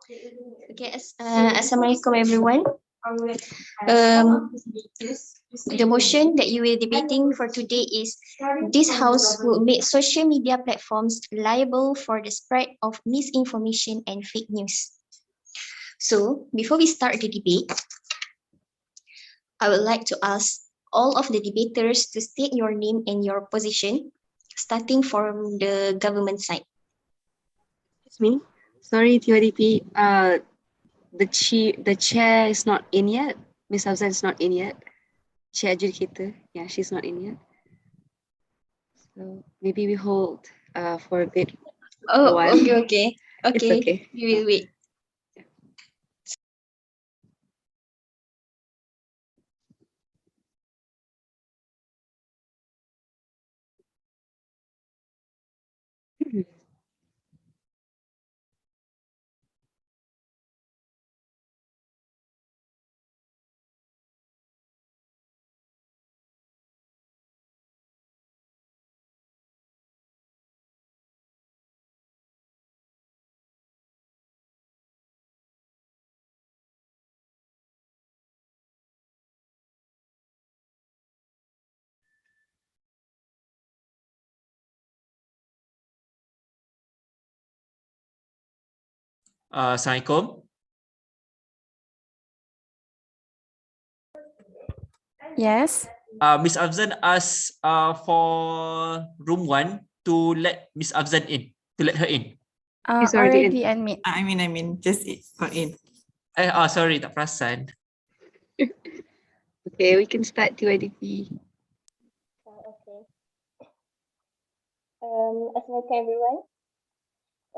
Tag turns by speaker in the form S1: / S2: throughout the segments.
S1: Okay, Assalamualaikum everyone. Um, the motion that you will debating for today is this house will make social media platforms liable for the spread of misinformation and fake news. So before we start the debate, I would like to ask all of the debaters to state your name and your position, starting from the government side.
S2: It's me. Sorry, TYDP. The chair is not in yet. Miss Afzan is not in yet. Chair adjudicator, yeah, she's not in yet. So maybe we hold for a bit.
S1: Oh,
S2: while.
S1: okay.
S2: It's okay.
S1: We will wait.
S3: Assalamualaikum.
S4: Yes.
S3: Miss Afzan asked for room 1 to let Miss Afzan in, to let her in.
S2: He's already
S4: admit.
S5: I mean, just got in.
S3: Sorry, tak perasan.
S2: Okay, we can start TYDP.
S1: Okay. Assalamualaikum everyone.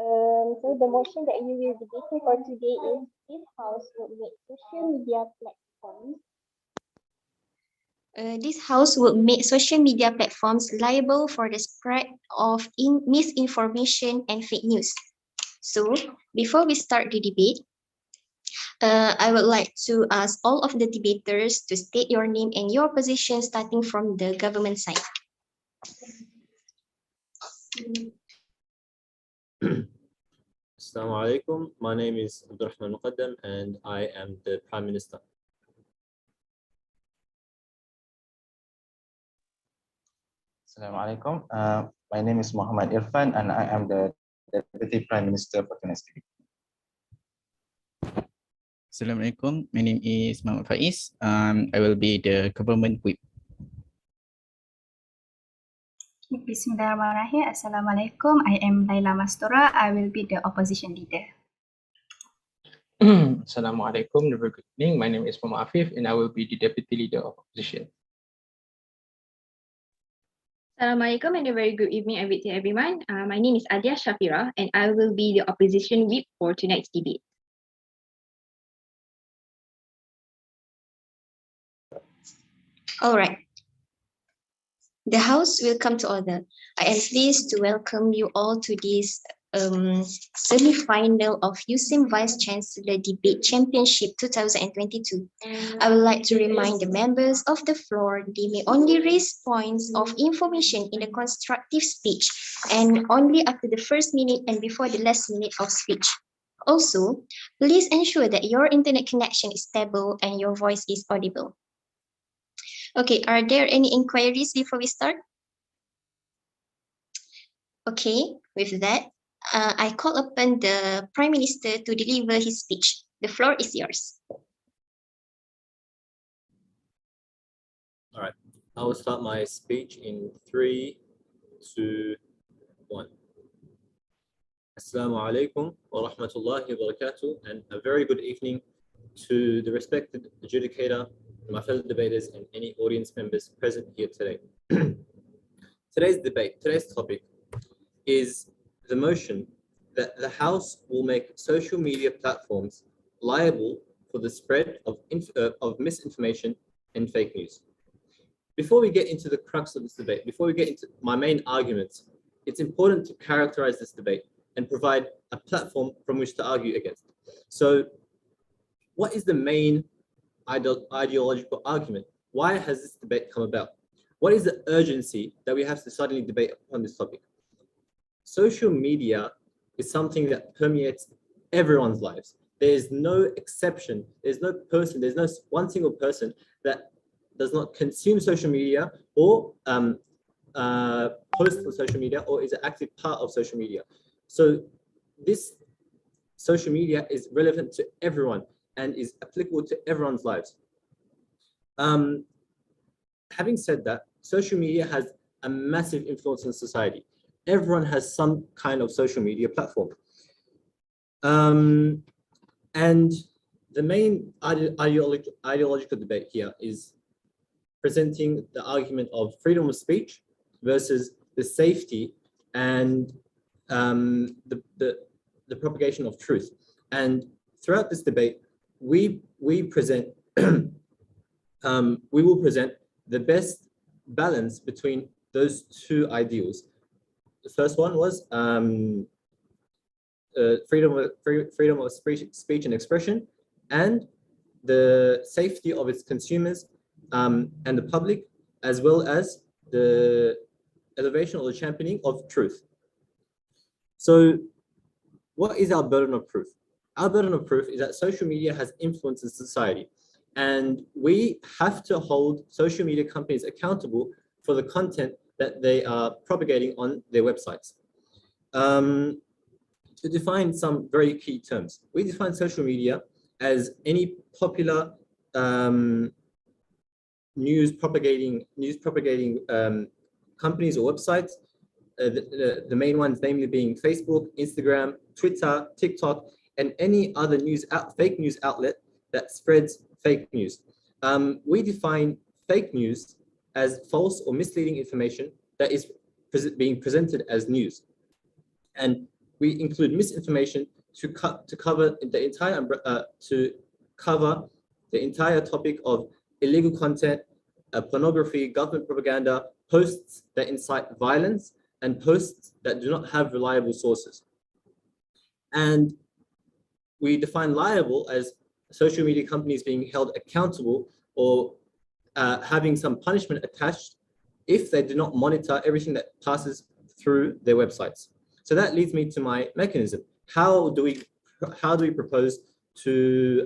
S1: So the motion that you will be debating for today is this house would make social media platforms. This house would make social media platforms liable for the spread of misinformation and fake news. So before we start the debate, I would like to ask all of the debaters to state your name and your position, starting from the government side.
S6: Assalamu alaikum. My name is Abdurrahman Muqaddam and I am the Prime Minister.
S7: Assalamu alaikum. My name is Muhammad Irfan and I am the Deputy Prime Minister for the next debate.
S8: Assalamualaikum. My name is Muhammad Faiz. I will be the government whip.
S4: Bismillahirrahmanirrahim. Assalamualaikum. I am Laila Mastura. I will be the opposition leader.
S9: Assalamualaikum. Very good evening. My name is Muhammad Afif and I will be the deputy leader of opposition.
S10: Assalamualaikum and a very good evening to everyone. My name is Adia Shafira and I will be the opposition whip for tonight's debate.
S1: All right. The House will come to order. I am pleased to welcome you all to this semi-final of USIM Vice Chancellor Debate Championship 2022. I would like to remind the members of the floor they may only raise points of information in a constructive speech and only after the first minute and before the last minute of speech. Also, please ensure that your internet connection is stable and your voice is audible. Okay, are there any inquiries before we start? Okay, with that, I call upon the Prime Minister to deliver his speech. The floor is yours.
S6: All right, I will start my speech in 3, 2, 1. Assalamu alaikum wa rahmatullahi wa barakatuh, and a very good evening to the respected adjudicator, my fellow debaters, and any audience members present here today. Today's topic is the motion that the House will make social media platforms liable for the spread of misinformation and fake news. Before we get into the crux of this debate, before we get into my main arguments, it's important to characterize this debate and provide a platform from which to argue against. So, what is the main ideological argument? Why has this debate come about? What is the urgency that we have to suddenly debate on this topic? Social media is something that permeates everyone's lives. There's no exception. There's no person. There's no one single person that does not consume social media or post on social media or is an active part of social media. So this social media is relevant to everyone and is applicable to everyone's lives. Having said that, social media has a massive influence on society. Everyone has some kind of social media platform. And the main ideological debate here is presenting the argument of freedom of speech versus the safety and the propagation of truth. And throughout this debate, we present we will present the best balance between those two ideals. The first one was freedom of speech and expression, and the safety of its consumers and the public, as well as the elevation or the championing of truth. So what is our burden of proof? Our burden of proof is that social media has influence in society, and we have to hold social media companies accountable for the content that they are propagating on their websites. To define some very key terms, we define social media as any popular news propagating companies or websites. The main ones, namely being Facebook, Instagram, Twitter, TikTok, and any other fake news outlet that spreads fake news. We define fake news as false or misleading information that is being presented as news, and we include misinformation to cover the entire topic of illegal content, pornography, government propaganda, posts that incite violence, and posts that do not have reliable sources. And we define liable as social media companies being held accountable or having some punishment attached if they do not monitor everything that passes through their websites. So that leads me to my mechanism. How do we propose to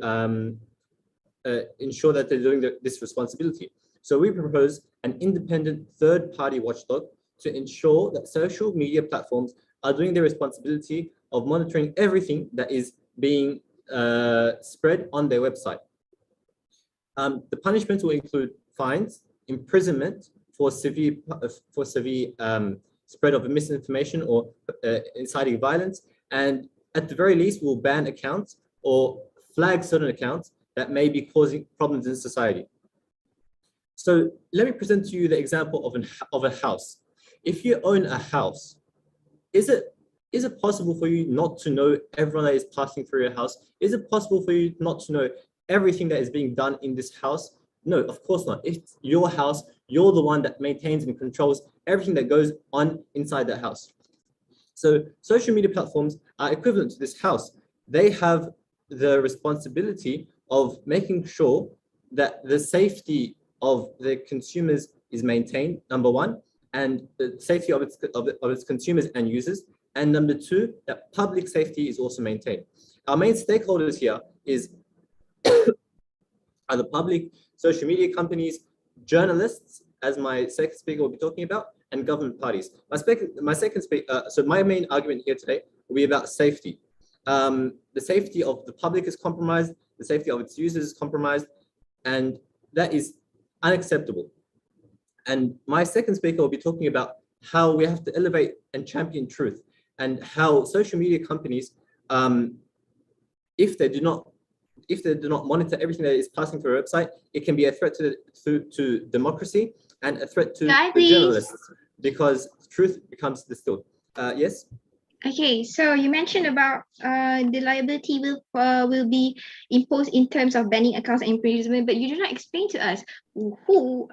S6: ensure that they're doing this responsibility? So we propose an independent third-party watchdog to ensure that social media platforms are doing their responsibility of monitoring everything that is being spread on their website. The punishments will include fines, imprisonment for severe spread of misinformation or inciting violence, and at the very least, we'll ban accounts or flag certain accounts that may be causing problems in society. So let me present to you the example of a house. If you own a house, is it possible for you not to know everyone that is passing through your house? Is it possible for you not to know everything that is being done in this house? No, of course not. It's your house. You're the one that maintains and controls everything that goes on inside that house. So social media platforms are equivalent to this house. They have the responsibility of making sure that the safety of the consumers is maintained, number one, and the safety of its consumers and users, and number two, that public safety is also maintained. Our main stakeholders here are the public, social media companies, journalists, as my second speaker will be talking about, and government parties. So my main argument here today will be about safety. The safety of the public is compromised, the safety of its users is compromised, and that is unacceptable. And my second speaker will be talking about how we have to elevate and champion truth, and how social media companies, if they do not monitor everything that is passing through a website, it can be a threat to democracy and a threat to the journalists, because truth becomes distilled. Yes?
S10: Okay, so you mentioned about the liability will be imposed in terms of banning accounts and imprisonment, but you do not explain to us who,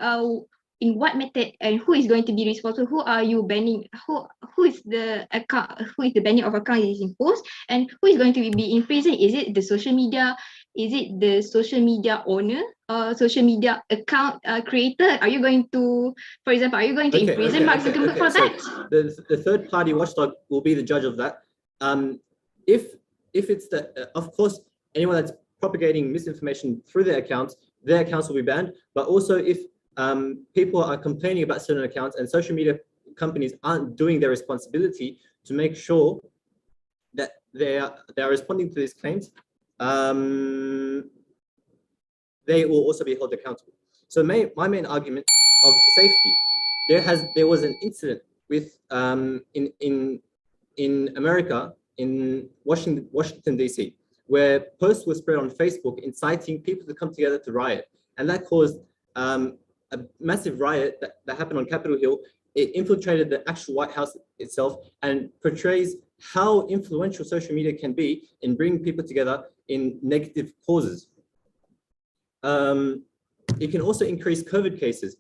S10: in what method, and who is going to be responsible. Who are you banning? Who is the account? Who is the banning of account is imposed, and who is going to be in prison? Is it the social media? Is it the social media owner or social media account creator? Are you going to, for example, are you going to imprison Mark Zuckerberg for that?
S6: So the third party watchdog will be the judge of that. If it's the, of course, anyone that's propagating misinformation through their accounts will be banned. But also if people are complaining about certain accounts and social media companies aren't doing their responsibility to make sure that they are responding to these claims, they will also be held accountable. So my main argument of safety, there was an incident with in America, in Washington DC, where posts were spread on Facebook inciting people to come together to riot, and that caused a massive riot that happened on Capitol Hill. It infiltrated the actual White House itself and portrays how influential social media can be in bringing people together in negative causes. It can also increase COVID cases.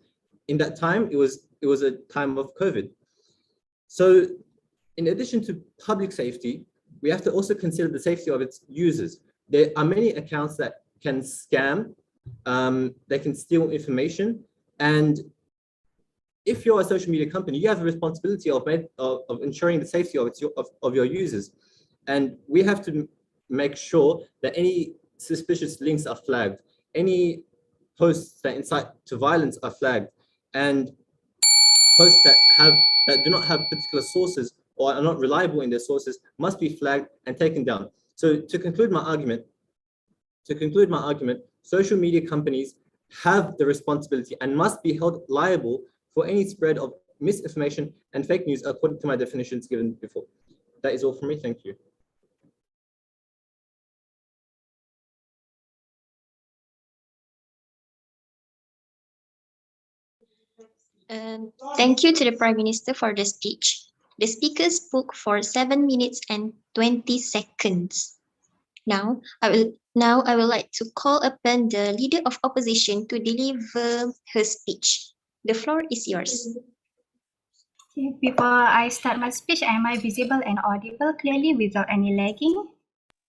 S6: In that time, it was a time of COVID. So in addition to public safety, we have to also consider the safety of its users. There are many accounts that can scam, they can steal information, and if you're a social media company, you have a responsibility of ensuring the safety of your users. And we have to make sure that any suspicious links are flagged, any posts that incite to violence are flagged, and posts that do not have particular sources or are not reliable in their sources must be flagged and taken down. So to conclude my argument, social media companies have the responsibility and must be held liable for any spread of misinformation and fake news according to my definitions given before. That is all from me. Thank you.
S1: Thank you to the Prime Minister for the speech. The speaker spoke for 7 minutes and 20 seconds. Now I will like to call upon the Leader of Opposition to deliver her speech. The floor is yours.
S4: Okay, before I start my speech, am I visible and audible clearly without any lagging?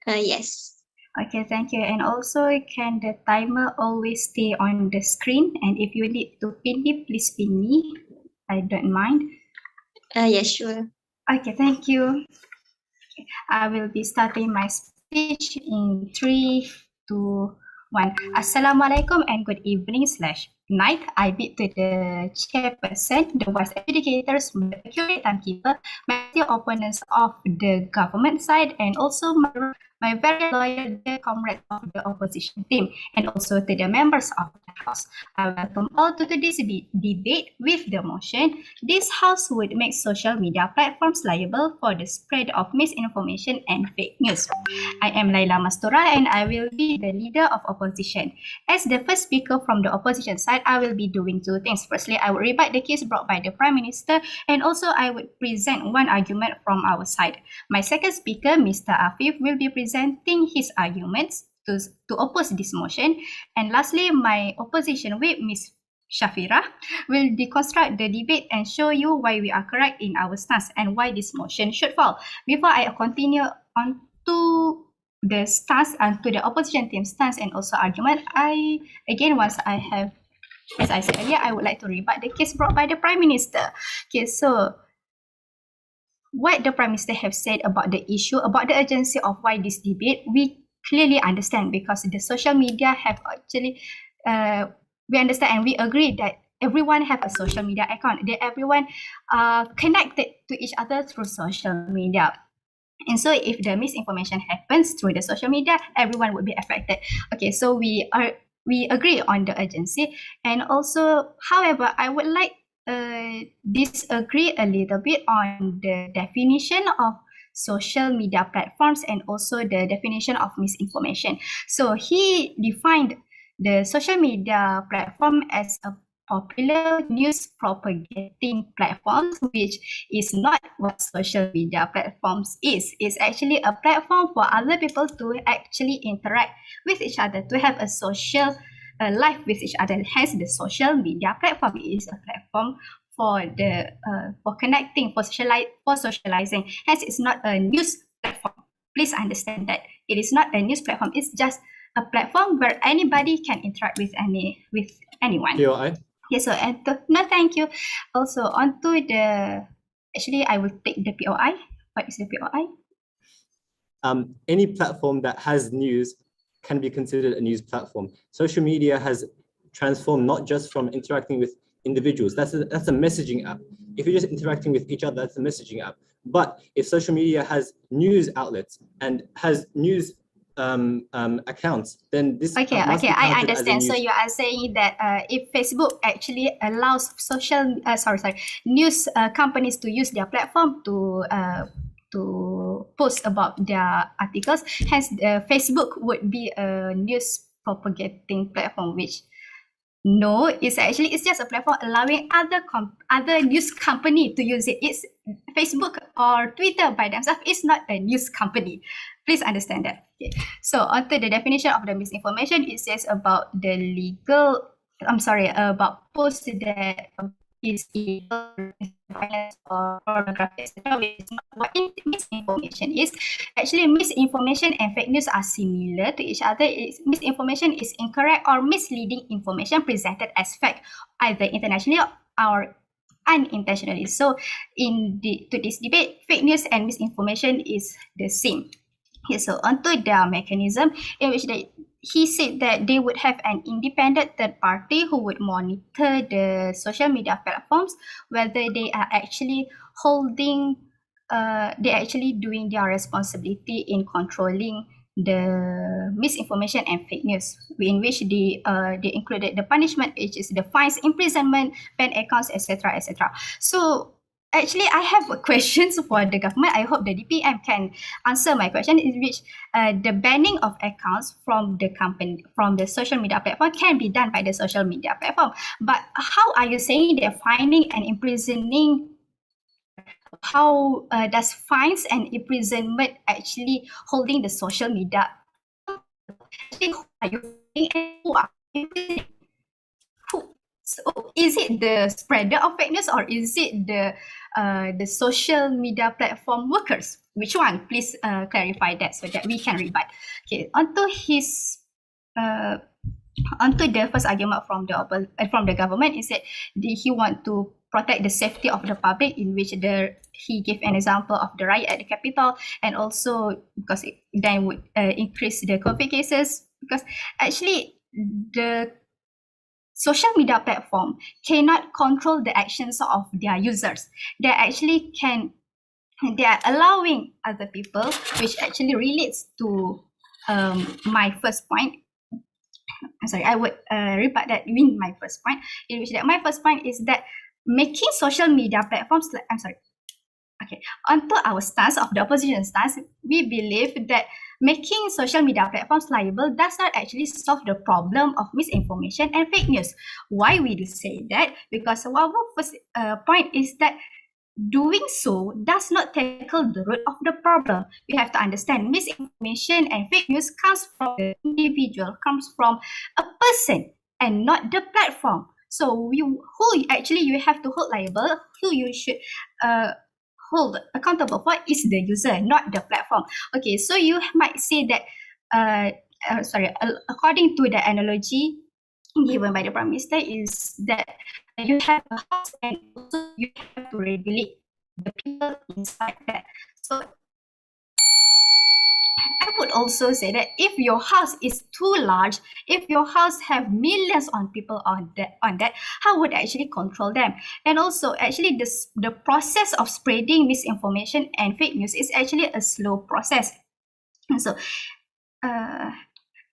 S1: Yes.
S4: Okay, thank you. And also, can the timer always stay on the screen? And if you need to pin me, please pin me. I don't mind.
S1: Yes, sure.
S4: Okay, thank you. Okay, I will be starting my speech in 3, 2, 1. Assalamualaikum and good evening / night. I bid to the chairperson, the vice adjudicators, the accurate timekeeper, my dear opponents of the government side, and also my very loyal dear comrades of the opposition team, and also to the members of the House. I welcome all to today's debate with the motion, this House would make social media platforms liable for the spread of misinformation and fake news. I am Laila Mastura and I will be the leader of opposition. As the first speaker from the opposition side, I will be doing two things. Firstly, I will rebut the case brought by the Prime Minister, and also I would present one argument from our side. My second speaker, Mr. Afif, will be presenting his arguments to oppose this motion. And lastly, my opposition whip, Ms. Shafira, will deconstruct the debate and show you why we are correct in our stance and why this motion should fall. Before I continue on to the stance and to the opposition team stance and also argument, as I said earlier, I would like to rebut the case brought by the Prime Minister. Okay, so what the Prime Minister have said about the issue, about the urgency of why this debate, we clearly understand, because the social media have actually, we understand and we agree that everyone have a social media account. That everyone connected to each other through social media. And so if the misinformation happens through the social media, everyone would be affected. Okay, so we agree on the urgency. And also, however, I would like disagree a little bit on the definition of social media platforms and also the definition of misinformation. So he defined the social media platform as a popular news propagating platforms, which is not what social media platforms is. It's actually a platform for other people to actually interact with each other, to have a social life with each other. Hence, the social media platform is a platform for the for connecting, for socializing. Hence, it's not a news platform. Please understand that it is not a news platform. It's just a platform where anybody can interact with anyone.
S6: POI?
S4: Yes, so no, thank you. Also, onto the actually, I will take the POI. What is the POI?
S6: Any platform that has news can be considered a news platform. Social media has transformed not just from interacting with individuals, that's a messaging app. If you're just interacting with each other, that's a messaging app. But if social media has news outlets and has news accounts, then this
S4: Okay,
S6: must be
S4: I
S6: counted as a
S4: understand. So
S6: news.
S4: you are saying that if Facebook actually allows news companies to use their platform to post about their articles, hence Facebook would be a news propagating platform, which no, it's just a platform allowing other news company to use it. It's Facebook or Twitter by themselves is not a news company. Please understand that. Okay. So onto the definition of the misinformation, it says about the about posts that is illegal, violence or pornography, etc. What misinformation is. Actually, misinformation and fake news are similar to each other. Misinformation is incorrect or misleading information presented as fact, either intentionally or unintentionally. So to this debate, fake news and misinformation is the same. Okay, so onto their mechanism, in which he said that they would have an independent third party who would monitor the social media platforms, whether they are actually they're actually doing their responsibility in controlling the misinformation and fake news, in which they included the punishment, which is the fines, imprisonment, ban accounts, etc., etc. So actually, I have questions for the government. I hope the DPM can answer my question, in which the banning of accounts from the social media platform can be done by the social media platform. But how are you saying they're fining and imprisoning? How does fines and imprisonment actually holding the social media? Who are you fining and who are you imprisoning? So is it the spreader of fake news, or is it the social media platform workers? Which one? Please clarify that so that we can rebut. Okay, onto the first argument from the government is that he want to protect the safety of the public, in which he gave an example of the riot at the Capitol, and also because it then would increase the COVID cases, because actually the social media platform cannot control the actions of their users. They are allowing other people, which actually relates to my first point. I'm sorry, I would rebut that in my first point, in which my first point is that making social media platforms, onto our stance of the opposition stance, we believe that making social media platforms liable does not actually solve the problem of misinformation and fake news. Why we do say that? Because our first point is that doing so does not tackle the root of the problem. We have to understand misinformation and fake news comes from the individual, comes from a person and not the platform. So you have to hold liable, who you should hold accountable for is the user, not the platform. Okay, so you might say that, according to the analogy given by the Prime Minister, is that you have a house and also you have to regulate the people inside that. So I would also say that if your house is too large, if your house have millions of people on that, how would I actually control them? And also, actually, the process of spreading misinformation and fake news is actually a slow process. And so,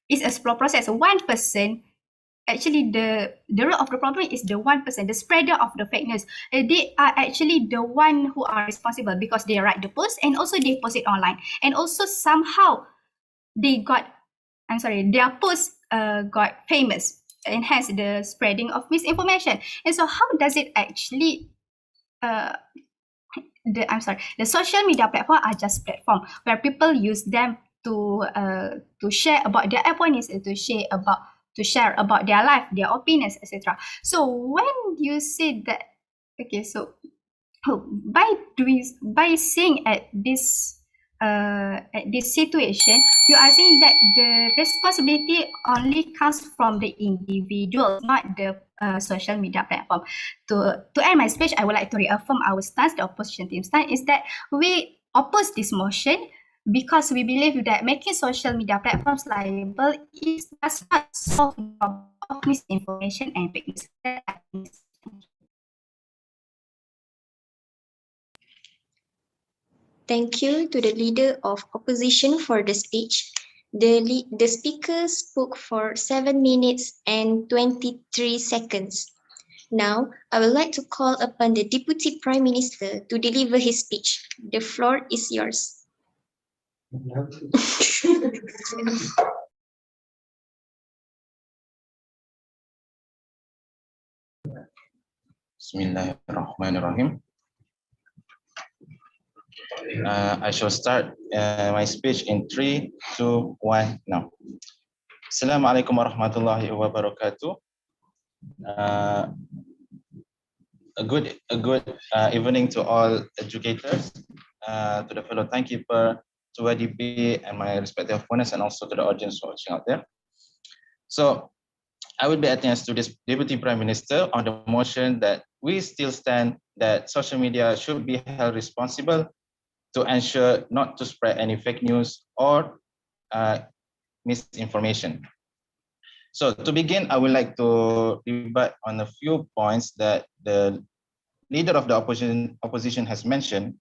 S4: it's a slow process. One person, actually, the root of the problem is the one person, the spreader of the fake news. They are actually the one who are responsible because they write the post and also they post it online. And also somehow their post got famous and hence the spreading of misinformation. And so how does it actually the social media platform are just platform where people use them to share about their opinions, to share about their life, their opinions, etc. So when you say that, okay, so by saying at this situation, you are saying that the responsibility only comes from the individual, not the social media platform. To end my speech, I would like to reaffirm our stance, the opposition team stance, is that we oppose this motion because we believe that making social media platforms liable does not solve the problem of misinformation and fake news.
S1: Thank you to the leader of opposition for the speech. The speaker spoke for 7 minutes and 23 seconds. Now, I would like to call upon the Deputy Prime Minister to deliver his speech. The floor is yours.
S7: Bismillahirrahmanirrahim. I shall start my speech in 3, 2, 1 now. Assalamualaikum warahmatullahi wabarakatuh. A good evening to all educators, to the fellow timekeeper, to YDP and my respective opponents, and also to the audience watching out there. So I will be acting as to this Deputy Prime Minister on the motion that we still stand that social media should be held responsible to ensure not to spread any fake news or misinformation. So to begin, I would like to debate on a few points that the leader of the opposition has mentioned.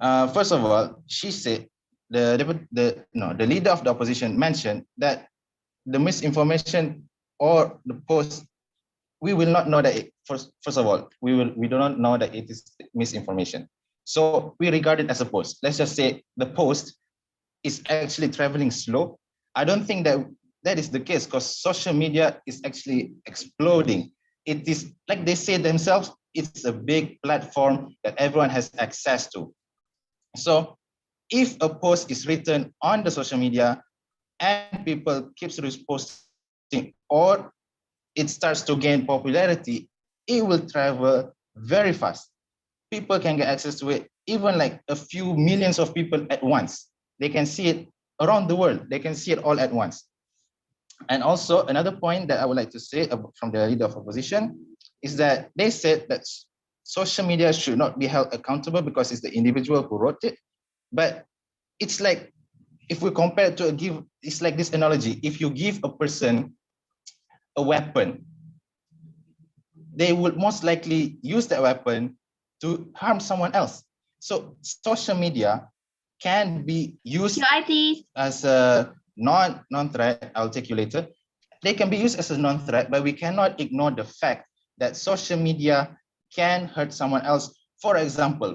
S7: First of all, she said the leader of the opposition mentioned that the misinformation or the post, we will not know that first of all, we do not know that it is misinformation. So we regard it as a post. Let's just say the post is actually traveling slow. I don't think that is the case, because social media is actually exploding. It is, like they say themselves, it's a big platform that everyone has access to. So if a post is written on the social media and people keeps reposting, or it starts to gain popularity, it will travel very fast. People can get access to it, even like a few millions of people at once. They can see it around the world. They can see it all at once. And also another point that I would like to say from the leader of opposition is that they said that social media should not be held accountable because it's the individual who wrote it. But it's like, if we compare it to it's like this analogy. If you give a person a weapon, they would most likely use that weapon to harm someone else. So social media can be used as a non-threat. I'll take you later. They can be used as a non-threat, but we cannot ignore the fact that social media can hurt someone else. For example,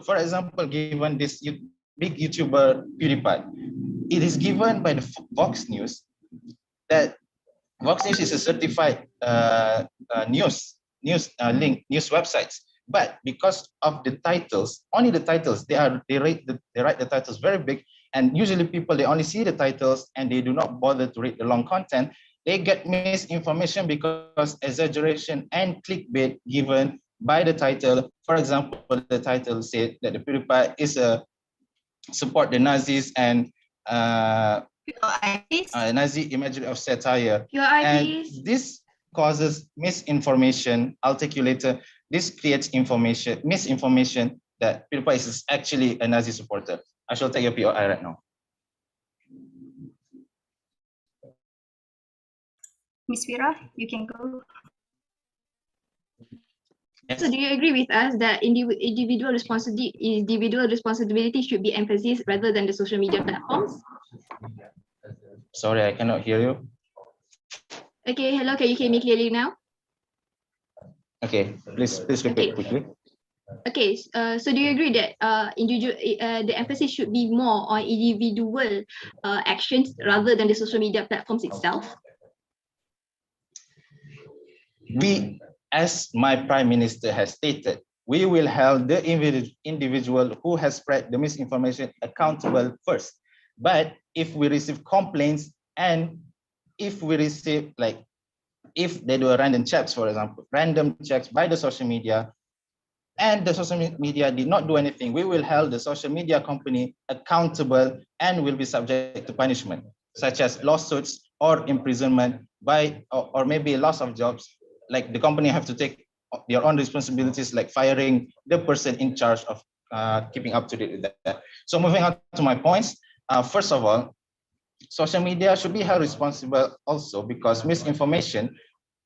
S7: given this big YouTuber PewDiePie, it is given by the Vox News that Vox News is a certified news websites. But because of the titles, only the titles, they write the titles very big, and usually people, they only see the titles and they do not bother to read the long content. They get misinformation because exaggeration and clickbait given by the title. For example, the title said that the PewDiePie is support the Nazis and Nazi imagery of satire. And this causes misinformation. I'll take you later. This creates misinformation that PewDiePie is actually a Nazi supporter. I shall take your POI right now.
S4: Ms. Vira, you can go.
S7: Yes.
S10: So do you agree with us that individual responsibility should be emphasized rather than the social media platforms?
S7: Sorry, I cannot hear you.
S10: Okay, hello, can you hear me clearly now?
S7: Okay, please repeat quickly.
S10: Okay, so do you agree that the emphasis should be more on individual actions rather than the social media platforms itself?
S7: We, as my Prime Minister has stated, we will hold the individual who has spread the misinformation accountable first. But if we receive complaints and if we receive, like, if they do a random checks, for example, random checks by the social media, and the social media did not do anything, we will hold the social media company accountable and will be subject to punishment, such as lawsuits or imprisonment or maybe loss of jobs. Like the company have to take their own responsibilities, like firing the person in charge of keeping up to date with that. So moving on to my points. First of all, social media should be held responsible also because misinformation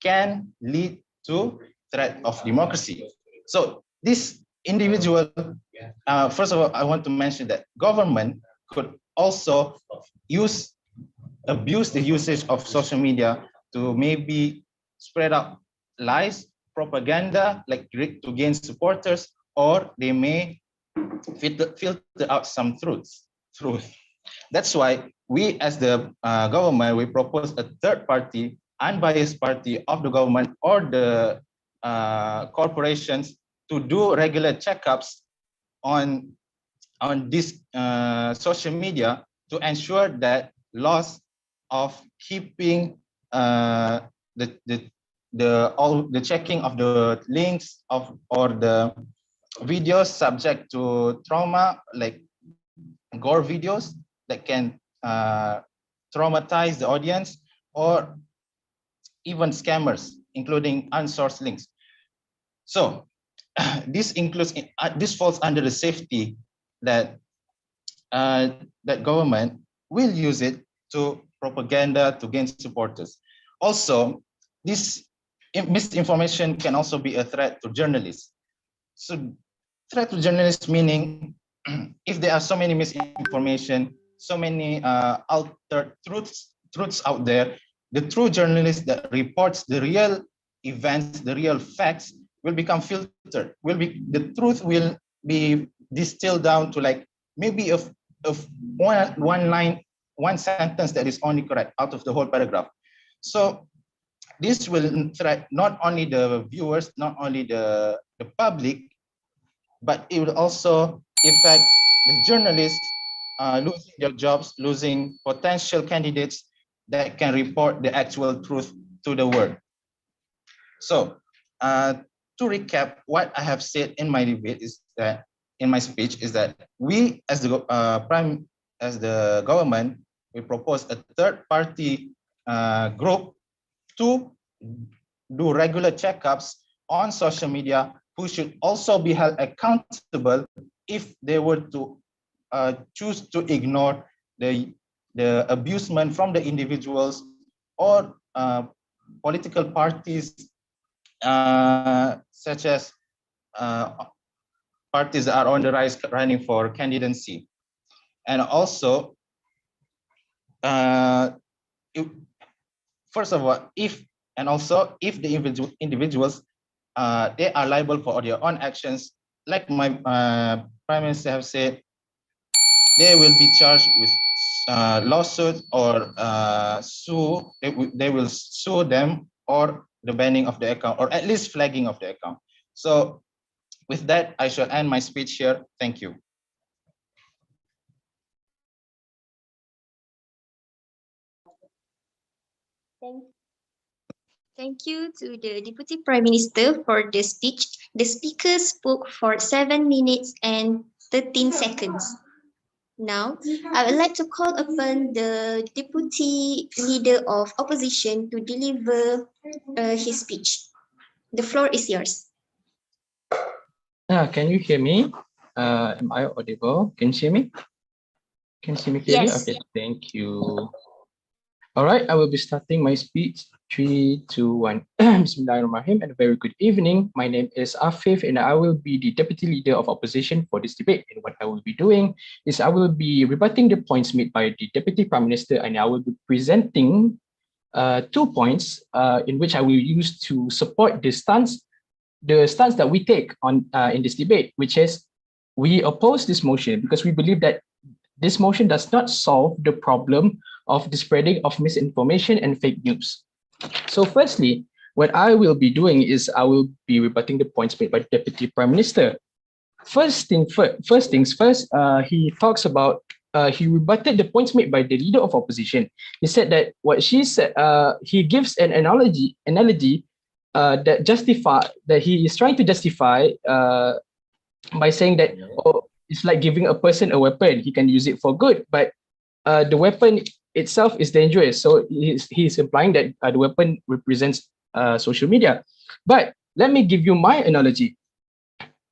S7: can lead to threat of democracy. So this individual, first of all, I want to mention that government could also abuse the usage of social media to maybe spread out lies, propaganda, like to gain supporters, or they may filter out some truth. That's why we as the government, we propose a third party, unbiased party of the government or the corporations to do regular checkups on this social media to ensure that laws of keeping the checking of the links of or the videos subject to trauma, like gore videos that can traumatize the audience, or even scammers, including unsourced links. So this falls under the safety that that government will use it to propaganda to gain supporters. Also, this misinformation can also be a threat to journalists. So threat to journalists meaning if there are so many misinformation, so many altered truths out there, the true journalist that reports the real events, the real facts will become filtered. The truth will be distilled down to like maybe of one line, one sentence that is only correct out of the whole paragraph. So this will threat not only the viewers, not only the public, but it will also affect the journalists losing their jobs, losing potential candidates that can report the actual truth to the world. So to recap, what I have said in my debate is that in my speech is that we as the government, we propose a third party group to do regular checkups on social media, who should also be held accountable if they were to choose to ignore the abusement from the individuals or political parties, such as parties that are on the rise running for candidacy. And also, first of all, if the individuals they are liable for their own actions, like my Prime Minister have said, they will be charged with lawsuit or sue. They will sue them, or the banning of the account, or at least flagging of the account. So with that, I shall end my speech here. Thank you.
S1: Thank you to the Deputy Prime Minister for the speech. The speaker spoke for 7 minutes and 13 seconds. Now, I would like to call upon the Deputy Leader of Opposition to deliver his speech. The floor is yours.
S9: Can you hear me? Am I audible? Can you hear me? Can you see me clearly?
S1: Yes.
S9: Okay, thank you. All right, I will be starting my speech. 3, 2, 1. Bismillahirrahmanirrahim, and a very good evening. My name is Afif, and I will be the Deputy Leader of Opposition for this debate. And what I will be doing is I will be rebutting the points made by the Deputy Prime Minister, and I will be presenting 2 points in which I will use to support the stance that we take on in this debate, which is we oppose this motion because we believe that this motion does not solve the problem of the spreading of misinformation and fake news. So firstly, what I will be doing is I will be rebutting the points made by the Deputy Prime Minister. First things first, he talks about, he rebutted the points made by the Leader of Opposition. He said that what she said, he gives an analogy that he is trying to justify by saying that it's like giving a person a weapon. He can use it for good, but the weapon itself is dangerous. So he's implying that the weapon represents social media. But let me give you my analogy,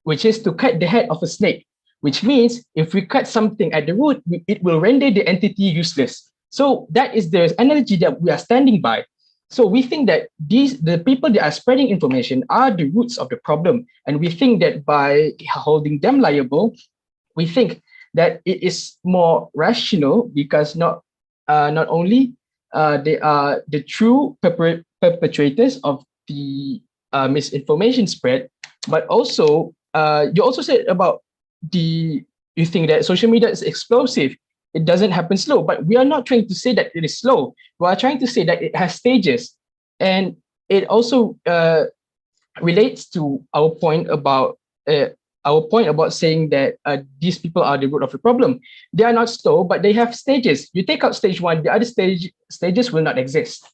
S9: which is to cut the head of a snake. which means if we cut something at the root, it will render the entity useless. So that is the analogy that we are standing by. So we think that the people that are spreading information are the roots of the problem. And we think that by holding them liable, we think that it is more rational because not only they are the true perpetrators of the misinformation spread, but also you also said about you think that social media is explosive. It doesn't happen slow, but we are not trying to say that it is slow. We are trying to say that it has stages, and it also relates to our point about saying that these people are the root of the problem. They are not slow, but they have stages. You take out stage one, the other stages will not exist.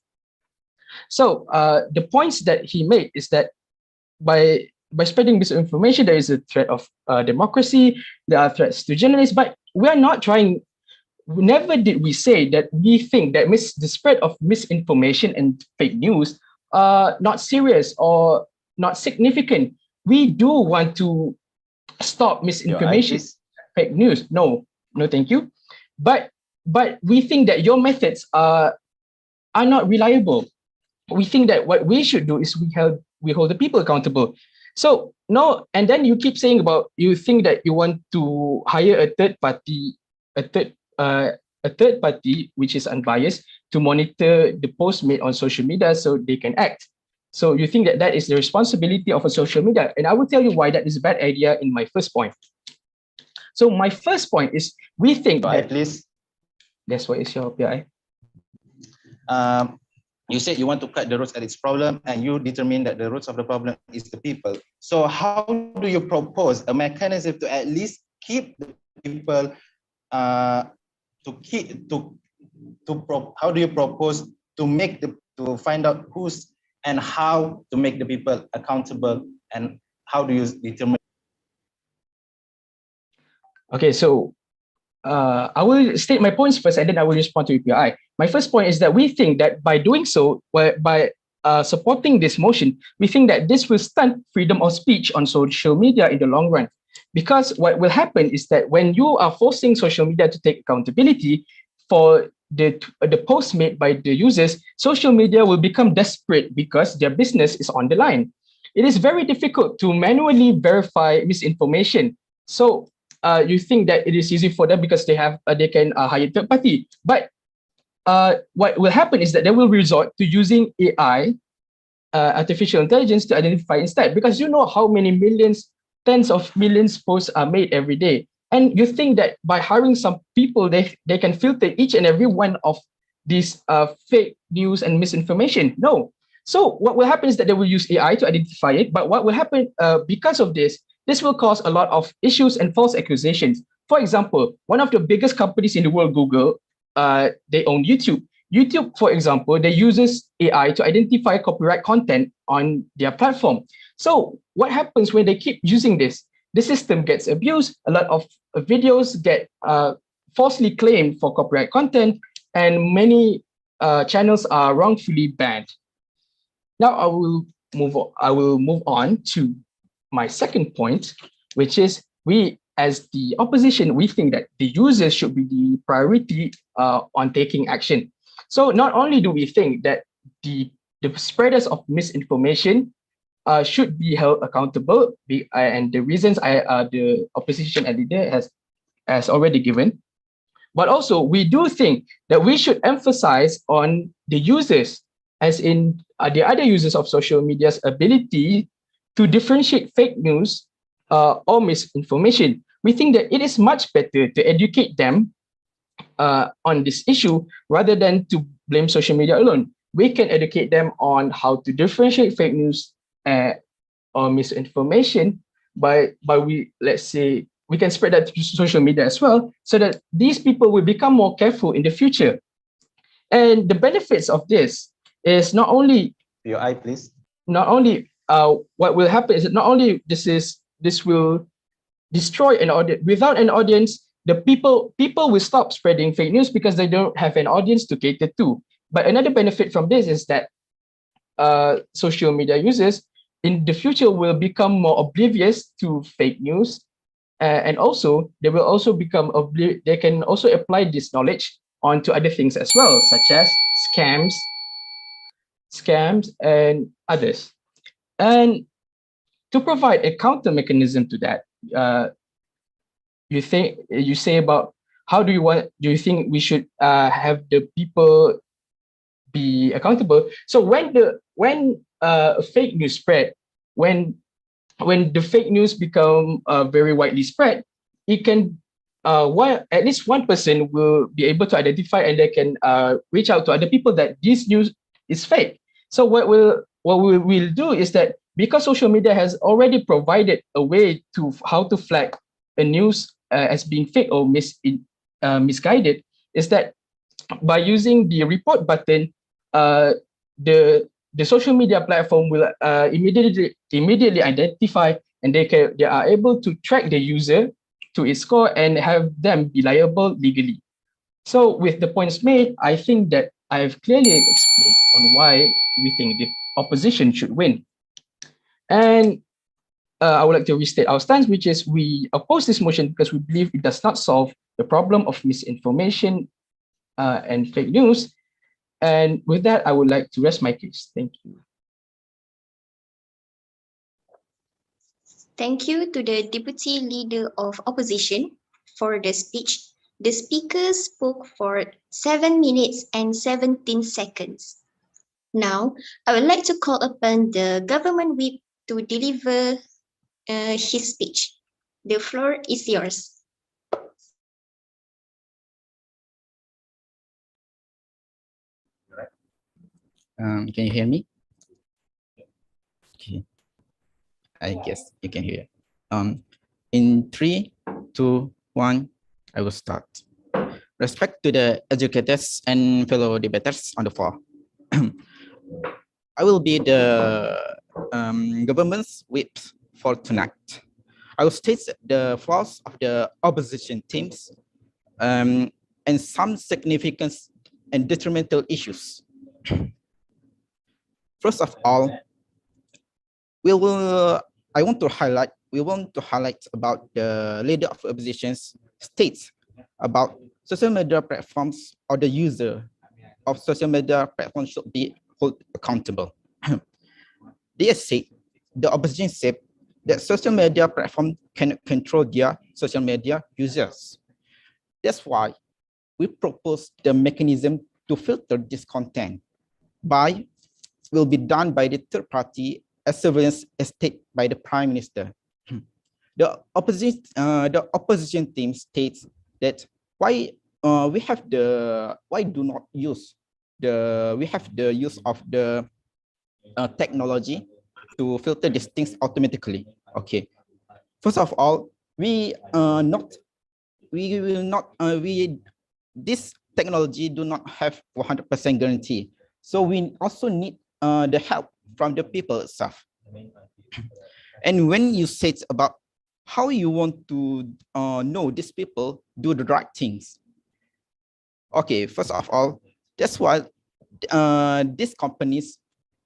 S9: So the points that he made is that by spreading misinformation, there is a threat of democracy. There are threats to journalists, but we are not trying. Never did we say that we think that the spread of misinformation and fake news are not serious or not significant. We do want to stop misinformation, fake news. No, thank you. But we think that your methods are not reliable. We think that what we should do is we hold the people accountable. So no, and then you keep saying about you think that you want to hire a third party which is unbiased to monitor the posts made on social media so they can act. So you think that that is the responsibility of a social media, and I will tell you why that is a bad idea in my first point. So my first point is we think that
S7: please.
S9: That's what is your PI.
S7: You said you want to cut the roots at its problem, and you determine that the roots of the problem is the people. So how do you propose a mechanism to at least keep the people how do you propose to find out who's and how to make the people accountable, and how do you determine?
S9: Okay, so I will state my points first, and then I will respond to EPI. My first point is that we think that by doing so, by supporting this motion, we think that this will stunt freedom of speech on social media in the long run. Because what will happen is that when you are forcing social media to take accountability for the posts made by the users, social media will become desperate because their business is on the line. It is very difficult to manually verify misinformation. So you think that it is easy for them because they can hire third party. But what will happen is that they will resort to using AI, artificial intelligence, to identify instead, because you know how many millions, tens of millions posts are made every day. And you think that by hiring some people, they can filter each and every one of these fake news and misinformation. No. So what will happen is that they will use AI to identify it. But what will happen because of this will cause a lot of issues and false accusations. For example, one of the biggest companies in the world, Google, they own YouTube. YouTube, for example, they uses AI to identify copyright content on their platform. So what happens when they keep using this? The system gets abused. A lot of videos get falsely claimed for copyright content, and many channels are wrongfully banned. Now I will move on to my second point, which is we, as the opposition, we think that the users should be the priority on taking action. So not only do we think that the spreaders of misinformation should be held accountable, and the reasons the opposition leader has already given, but also we do think that we should emphasize on the users, as in the other users of social media's ability to differentiate fake news or misinformation. We think that it is much better to educate them on this issue rather than to blame social media alone. We can educate them on how to differentiate fake news or misinformation let's say we can spread that to social media as well, so that these people will become more careful in the future. And the benefits of this is not only
S7: your eye, please.
S9: Not only what will happen is that not only this will destroy an audience. Without an audience, the people will stop spreading fake news because they don't have an audience to cater to. But another benefit from this is that social media users in the future will become more oblivious to fake news And also, they will also they can also apply this knowledge onto other things as well, such as scams, and others. And to provide a counter mechanism to that, you say about how do you think we should have the people be accountable? So when fake news spread, when the fake news become very widely spread, it can at least one person will be able to identify, and they can reach out to other people that this news is fake. So what we will do is that, because social media has already provided a way to how to flag a news as being fake or misguided, is that by using the report button, the social media platform will immediately identify, and they are able to track the user to its score and have them be liable legally. So with the points made, I think that I've clearly explained on why we think the opposition should win. And I would like to restate our stance, which is we oppose this motion because we believe it does not solve the problem of misinformation and fake news. And with that, I would like to rest my case. Thank you.
S1: Thank you to the Deputy Leader of Opposition for the speech. The speaker spoke for 7 minutes and 17 seconds. Now, I would like to call upon the government whip to deliver his speech. The floor is yours.
S8: Can you hear me? Okay. I guess you can hear. In 3, 2, 1, I will start. Respect to the educators and fellow debaters on the floor. I will be the government's whip for tonight. I will state the flaws of the opposition teams and some significant and detrimental issues. First of all, we want to highlight about the leader of opposition's states about social media platforms, or the user of social media platforms should be held accountable. They say, the opposition said that social media platform can control their social media users. That's why we propose the mechanism to filter this content will be done by the third party as surveillance state by the Prime Minister. The opposition team states that we have the use of the technology to filter these things automatically. Okay. First of all, this technology do not have 100% guarantee. So we also need the help from the people itself. And when you say about how you want to know these people do the right things. Okay, first of all, that's why these companies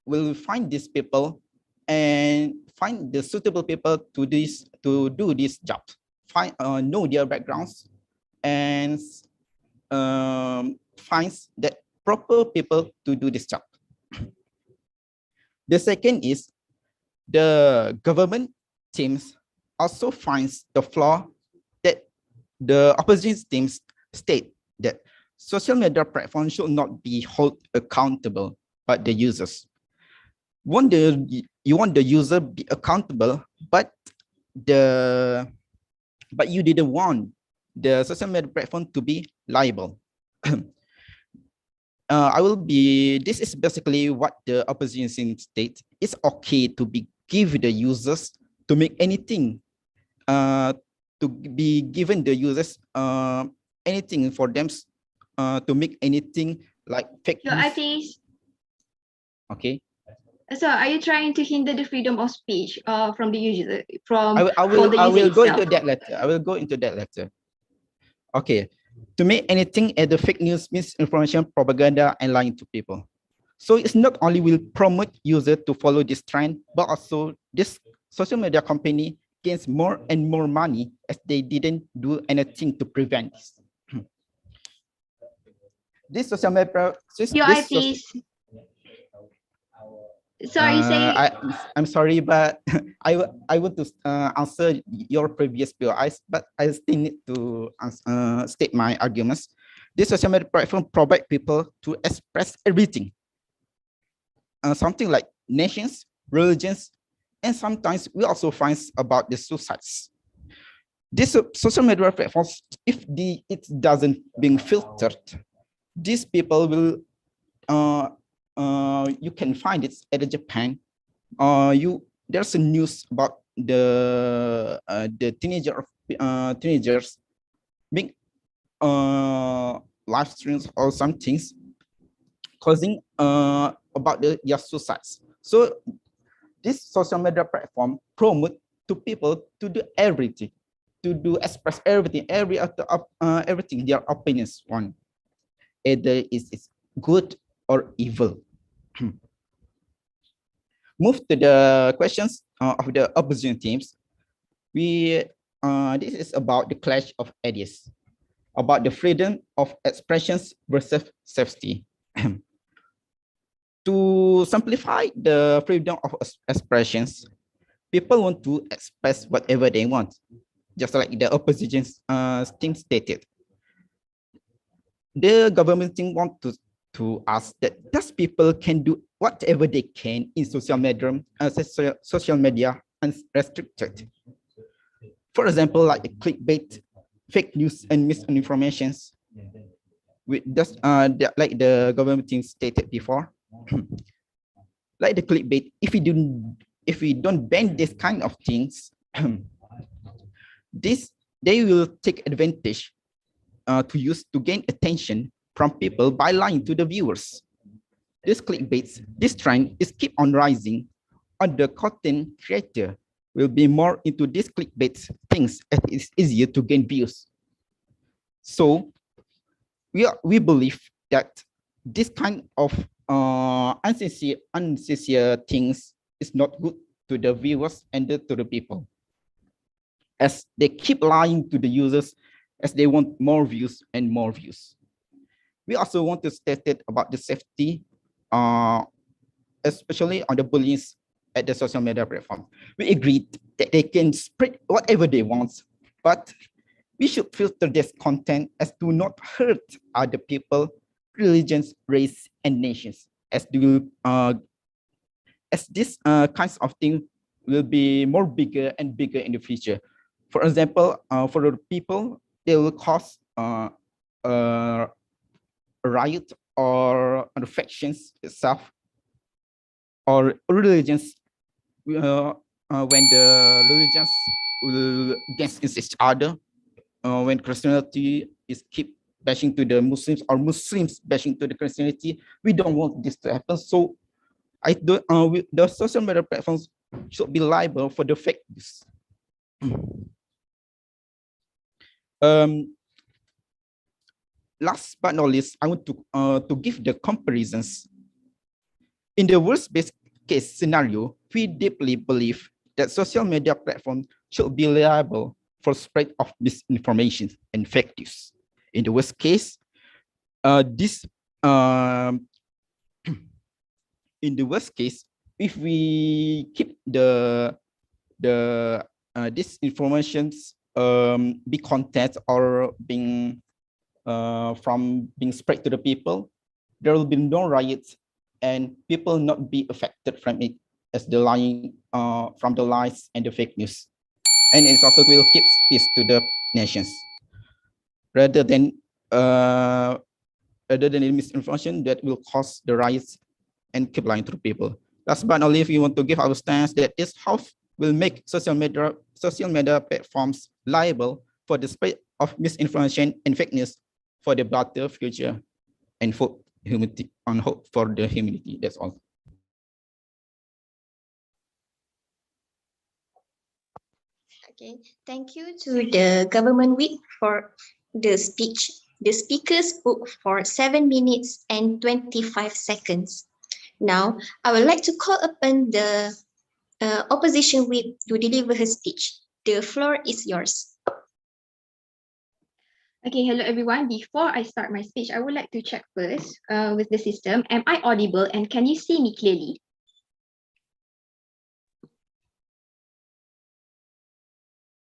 S8: will find these people and find the suitable people to do this job. Know their backgrounds and finds that proper people to do this job. The second is the government teams also finds the flaw that the opposition teams state that social media platforms should not be held accountable by the users. You want the user be accountable, but you didn't want the social media platform to be liable. This is basically what the opposition states. It's okay to give the users to make anything, to be given the users anything for them to make anything like fake
S10: So
S8: news.
S10: I think.
S8: Okay.
S10: So are you trying to hinder the freedom of speech from the user?
S8: I will go into that later. I will go into that later. Okay. To make anything as the fake news, misinformation, propaganda, and lying to people. So it's not only will promote users to follow this trend, but also this social media company gains more and more money as they didn't do anything to prevent this. This social media,
S10: Your eye, please. Sorry, say.
S8: I'm sorry, but I want to answer your previous POI, but I still need to state my arguments. This social media platform provide people to express everything. Something like nations, religions, and sometimes we also find about the suicides. This social media platforms, if it doesn't being filtered, these people will you can find it at Japan. There's a news about the teenagers being live streams or some things causing about their suicides. So this social media platform promote to people to do everything, to express everything, everything their opinions on, either it's good or evil. Move to the questions of the opposition teams. This is about the clash of ideas, about the freedom of expressions versus safety. To simplify the freedom of expressions, people want to express whatever they want, just like the opposition team stated. The government team want to ask that thus people can do whatever they can in social media unrestricted. For example, like clickbait, fake news, and misinformations. With just like the government team stated before, like the clickbait, if we don't ban this kind of things, they will take advantage to gain attention from people by lying to the viewers. This clickbait, this trend is keep on rising, and the content creator will be more into this clickbait things as it's easier to gain views. So we believe that this kind of unsincere things is not good to the viewers and to the people, as they keep lying to the users as they want more views and more views. We also want to state it about the safety, especially on the bullying at the social media platform. We agreed that they can spread whatever they want, but we should filter this content as to not hurt other people, religions, race, and nations, as this kinds of thing will be more bigger and bigger in the future. For example, for the people, they will cause a riot or factions itself, or religions when the religions will against each other, when Christianity is keep bashing to the Muslims or Muslims bashing to the Christianity. We don't want this to happen. So the social media platforms should be liable for the fake news. Last but not least, I want to give the comparisons. In the worst case scenario, we deeply believe that social media platforms should be liable for spread of misinformation and fake news. In the worst case, in the worst case, if we keep this informations be content or being from being spread to the people, there will be no riots and people not be affected from it as the lying from the lies and the fake news. And it also will keep peace to the nations rather than misinformation that will cause the riots and keep lying to the people. Last but not least, we want to give our stance that this house will make social media platforms liable for the spread of misinformation and fake news for the better future and for humanity, on hope for the humanity. That's all.
S1: Okay, thank you to the government whip for the speech. The speaker spoke for 7 minutes and 25 seconds. Now, I would like to call upon the opposition whip to deliver her speech. The floor is yours.
S10: Okay, hello everyone. Before I start my speech, I would like to check first with the system. Am I audible and can you see me clearly?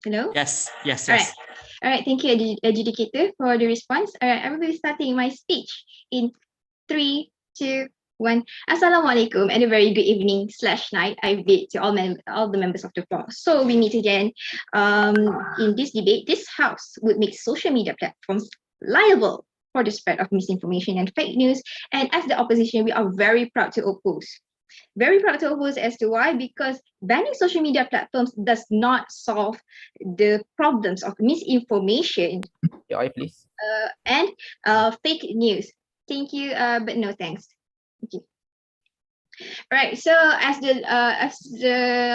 S10: Hello?
S3: Yes, yes,
S10: All
S3: yes.
S10: right. All right, thank you, adjudicator, for the response. All right, I will be starting my speech in 3, 2, 1. Assalamualaikum and a very good evening / night I bid to all the members of the floor. So we meet again in this debate. This house would make social media platforms liable for the spread of misinformation and fake news. And as the opposition, we are very proud to oppose. Very proud to oppose as to why, because banning social media platforms does not solve the problems of misinformation
S8: Your eye, please.
S10: and fake news. Thank you, but no thanks. Okay. Right. So as the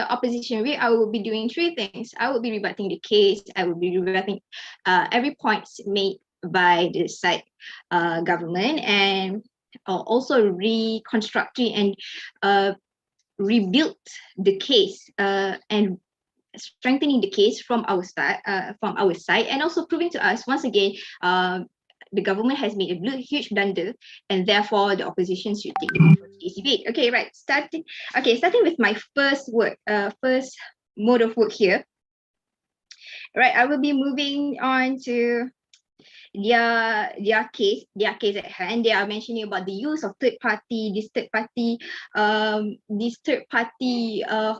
S10: opposition, I will be doing 3 things. I will be rebutting the case. I will be rebutting every point made by the side government, and also reconstructing and rebuild the case and strengthening the case from our side, and also proving to us once again the government has made a huge blunder, and therefore the opposition should take this debate. Okay, right. Starting with my first mode of work here. Right, I will be moving on to their case at hand. They are mentioning about the use of third party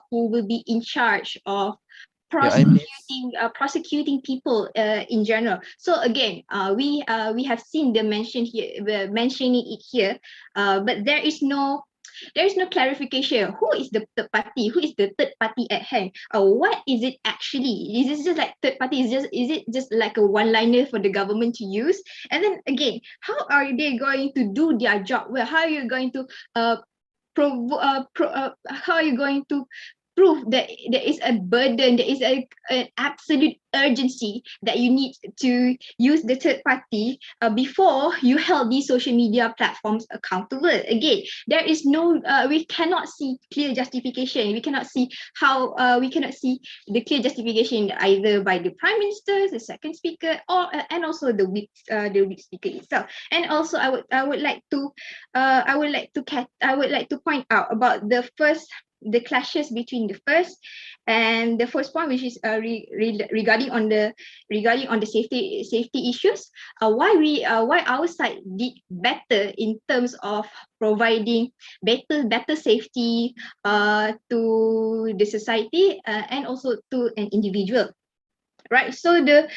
S10: who will be in charge of prosecuting people in general. So again, we have seen the mention here, mentioning it here, but there is no clarification. Who is the third party? Who is the third party at hand? What is it actually? Is it just like third party? Is it just like a one-liner for the government to use? And then again, how are they going to do their job well? How are you going to how are you going to prove that there is a burden, there is an absolute urgency that you need to use the third party before you held these social media platforms accountable? Again, there is no, we cannot see clear justification. We cannot see how, we cannot see the clear justification either by the Prime Minister, the second speaker, or and also the weak speaker itself. And also, I would like to point out about the clashes between the first and the first point, which is regarding on the safety issues. Why our side did better in terms of providing better safety to the society and also to an individual. Right, so the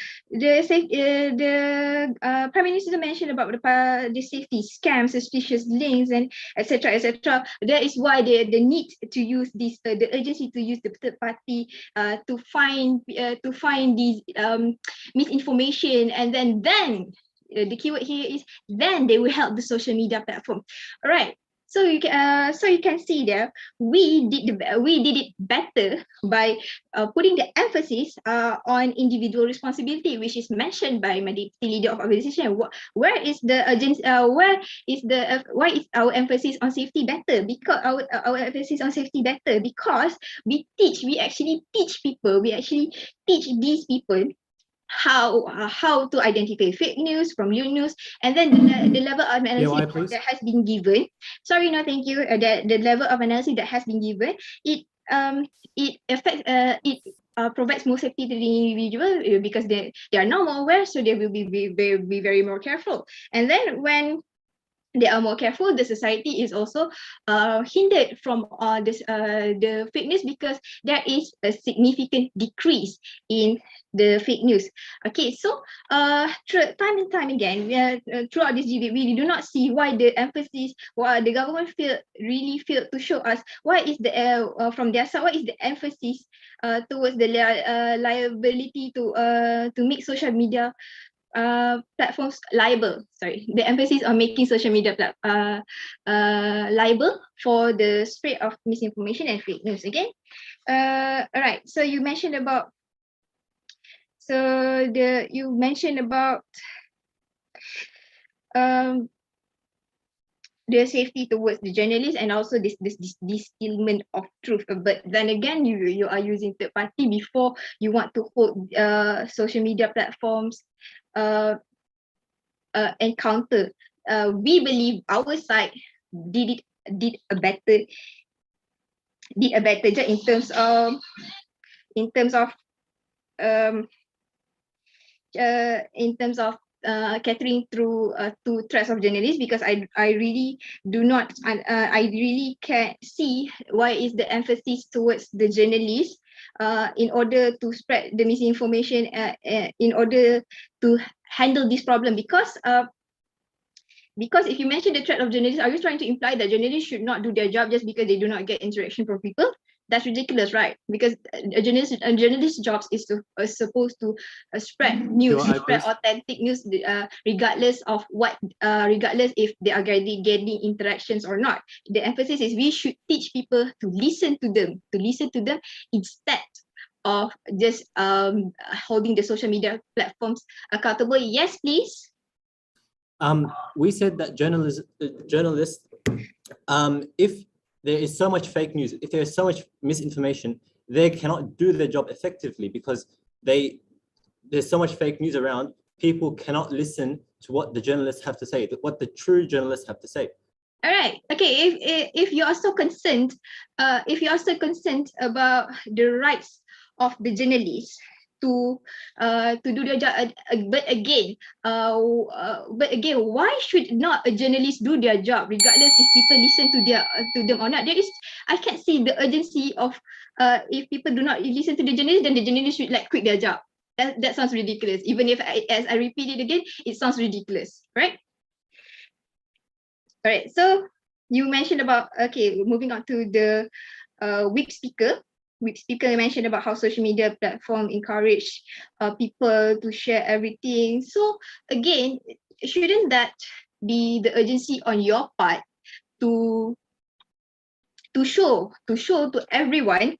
S10: Prime Minister mentioned about the safety scams, suspicious links, and etc. That is why the need to use this, the urgency to use the third party to find these misinformation, and then the keyword here is then they will help the social media platform. All right. So you can see there we did it better by putting the emphasis on individual responsibility, which is mentioned by my deputy leader of opposition. Where is the urgency? Why is our emphasis on safety better? Because our emphasis on safety better because we actually teach these people how to identify fake news from real news, and then the level of analysis that has been given. Sorry, no, thank you. The level of analysis that has been given, it affects provides more safety to the individual because they are now more aware, so they will be very more careful. And then when they are more careful, the society is also hindered from the fake news because there is a significant decrease in the fake news. Okay, so time and time again, throughout this debate, we do not see why the government really failed to show us why is the from their side, what is the emphasis towards the liability to make social media platforms liable. Sorry, the emphasis on making social media liable for the spread of misinformation and fake news. Again, all right. So you mentioned about the safety towards the journalists and also this distillment of truth. But then again, you are using third party before you want to hold social media platforms encounter. We believe our side did a better job in terms of catering through to threats of journalists, because I really do not I really can't see why is the emphasis towards the journalists in order to spread the misinformation in order to handle this problem, because if you mention the threat of journalists, are you trying to imply that journalists should not do their job just because they do not get interaction from people? That's ridiculous, right? Because a journalist's job is supposed to spread news, spread authentic news, regardless of regardless if they are getting interactions or not. The emphasis is we should teach people to listen to them instead of just holding the social media platforms accountable. Yes, please.
S6: We said that journalists, if there is so much fake news, if there is so much misinformation, they cannot do their job effectively because there's so much fake news around. People cannot listen to what the journalists have to say, what the true journalists have to say.
S10: All right. Okay. If you are so concerned, about the rights of the journalists to do their job, but again, why should not a journalist do their job regardless if people listen to them or not? I can't see the urgency of if people do not listen to the journalist, then the journalist should like quit their job. That sounds ridiculous. Even if as I repeat it again, it sounds ridiculous, right? All right. So you mentioned about, okay, moving on to the weak speaker. Weak speaker mentioned about how social media platform encourage people to share everything. So again, shouldn't that be the urgency on your part to show to everyone